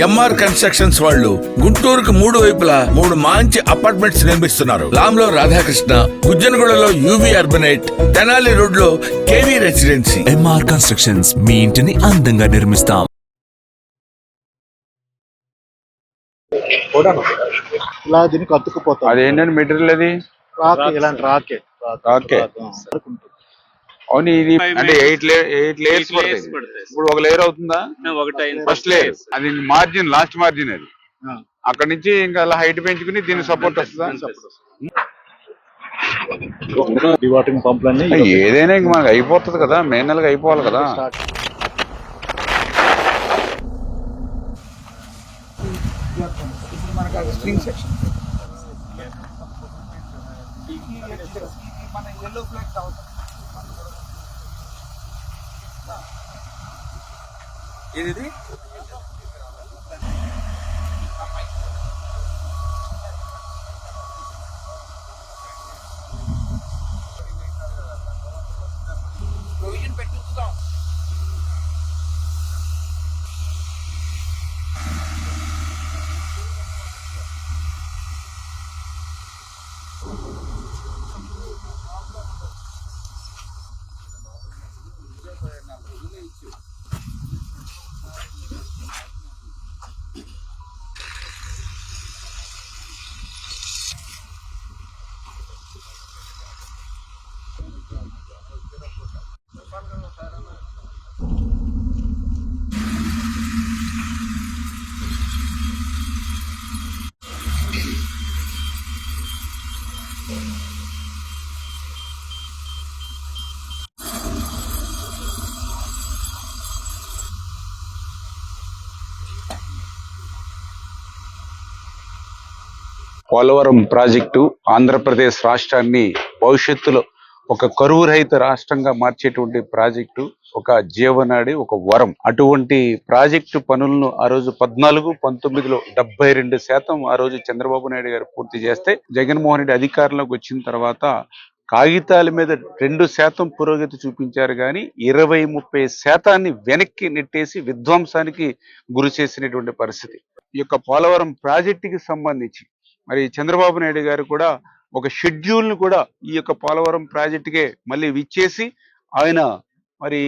MR constructions వాళ్ళు గుంటూరుకు 3 వైపులా 3 మంచి అపార్ట్మెంట్స్ నిర్మిస్తున్నారు. లాంలో రాధాకృష్ణ, గుజ్జనగూడలో యువి అర్బనైట్, తెనాలి రోడ్ లో కేవీ రెసిడెన్సీ. ఎంఆర్ కన్స్ట్రక్షన్స్, మీ ఇంటిని అందంగా నిర్మిస్తాం. ఇలా దీనికి అతుక్కుపోతాం. అదేంటంటే మెటీరియల్ అది రాక్, ఇలాంటి రాకే. అవును, ఇది అంటే 8 లేయర్స్ పడతాయి. ఇప్పుడు ఒక లేయర్ అవుతుందా? ఫస్ట్ లేయర్ అది మార్జిన్, లాస్ట్ మార్జిన్ అది. అక్కడ నుంచి ఇంకా అలా హైట్ పెంచుకుని దీనికి సపోర్ట్ వస్తుందా? డివాటరింగ్ పంపులన్నీ ఏదైనా ఇంక మనకు అయిపోతుంది కదా, మే నెలకి అయిపోవాలి కదా. ఇది పోలవరం ప్రాజెక్టు ఆంధ్రప్రదేశ్ రాష్ట్రాన్ని భవిష్యత్తులో ఒక కరువు రహిత రాష్ట్రంగా మార్చేటువంటి ప్రాజెక్టు, ఒక జీవనాడి, ఒక వరం. అటువంటి ప్రాజెక్టు పనులను ఆ రోజు 14-19లో 72% ఆ రోజు చంద్రబాబు నాయుడు గారు పూర్తి చేస్తే, జగన్మోహన్ రెడ్డి అధికారంలోకి వచ్చిన తర్వాత కాగితాల మీద 2% పురోగతి చూపించారు కానీ 20-30% వెనక్కి నెట్టేసి విధ్వంసానికి గురి చేసినటువంటి పరిస్థితి. ఈ యొక్క పోలవరం ప్రాజెక్టుకి సంబంధించి మరి చంద్రబాబు నాయుడు గారు కూడా ఒక షెడ్యూల్ ను కూడా ఈ యొక్క పోలవరం ప్రాజెక్టుకే మళ్ళీ విచ్చేసి ఆయన మరి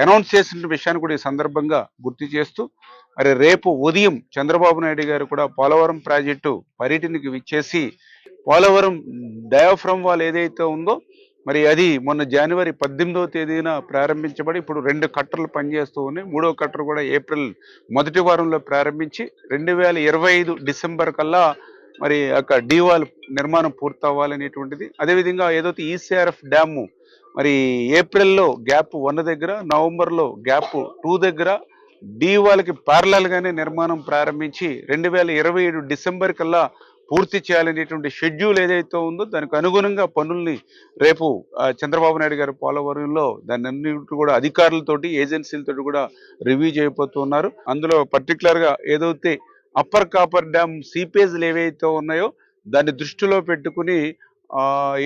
అనౌన్స్ చేసిన విషయాన్ని కూడా ఈ సందర్భంగా గుర్తు చేస్తూ, మరి రేపు ఉదయం చంద్రబాబు నాయుడు గారు కూడా పోలవరం ప్రాజెక్టు పర్యటనకి విచ్చేసి పోలవరం డయాఫ్రమ్ వాల్ ఏదైతే ఉందో మరి అది మొన్న జనవరి 18వ తేదీన ప్రారంభించబడి ఇప్పుడు 2 కట్టర్లు పనిచేస్తూ ఉన్నాయి. 3వ కట్టర్ కూడా ఏప్రిల్ మొదటి వారంలో ప్రారంభించి 2025 డిసెంబర్ కల్లా మరి అక్కడ డీవాల్ నిర్మాణం పూర్తవ్వాలనేటువంటిది. అదేవిధంగా ఏదైతే ఈసీఆర్ఎఫ్ డ్యాము మరి ఏప్రిల్లో గ్యాప్ 1 దగ్గర, నవంబర్లో గ్యాప్ 2 దగ్గర డీవాల్కి ప్యారలల్ గానే నిర్మాణం ప్రారంభించి 2027 డిసెంబర్ కల్లా పూర్తి చేయాలనేటువంటి షెడ్యూల్ ఏదైతే ఉందో దానికి అనుగుణంగా పనుల్ని రేపు చంద్రబాబు నాయుడు గారు పోలవరంలో దాన్ని అన్నిటి కూడా అధికారులతోటి, ఏజెన్సీలతోటి కూడా రివ్యూ చేయబోతున్నారు. అందులో పర్టికులర్ గా ఏదైతే అప్పర్ కాపర్ డ్యామ్ సీపేజ్లు ఏవైతే ఉన్నాయో దాన్ని దృష్టిలో పెట్టుకుని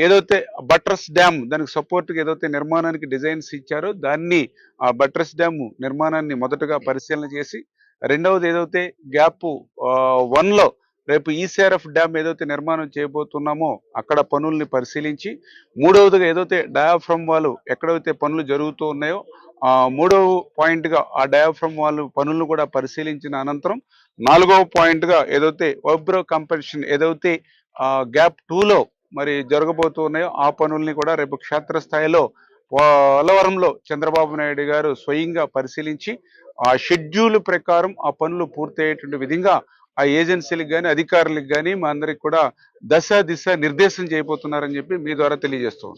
ఏదైతే బట్రస్ డ్యామ్ దానికి సపోర్ట్గా ఏదైతే నిర్మాణానికి డిజైన్స్ ఇచ్చారో దాన్ని ఆ బట్రస్ డ్యామ్ నిర్మాణాన్ని మొదటగా పరిశీలన చేసి, రెండవది ఏదైతే గ్యాప్ 1లో రేపు ఈసీఆర్ఎఫ్ డ్యామ్ ఏదైతే నిర్మాణం చేయబోతున్నామో అక్కడ పనుల్ని పరిశీలించి, మూడవదిగా ఏదైతే డయాఫ్రమ్ వాల్ ఎక్కడైతే పనులు జరుగుతూ ఉన్నాయో 3వ పాయింట్గా ఆ డయాఫ్రమ్ వాల్ పనులను కూడా పరిశీలించిన అనంతరం 4వ పాయింట్గా ఏదైతే ఓబ్రో కంపెన్షన్ ఏదైతే గ్యాప్ 2లో మరి జరగబోతూ ఉన్నాయో ఆ పనుల్ని కూడా రేపు క్షేత్రస్థాయిలో పోలవరంలో చంద్రబాబు నాయుడు గారు స్వయంగా పరిశీలించి ఆ షెడ్యూల్ ప్రకారం ఆ పనులు పూర్తయ్యేటువంటి విధంగా ఆ ఏజెన్సీలకు కానీ అధికారులకు కానీ మా అందరికి కూడా దశ దిశ నిర్దేశం చేయబోతున్నారని చెప్పి మీ ద్వారా తెలియజేస్తాం.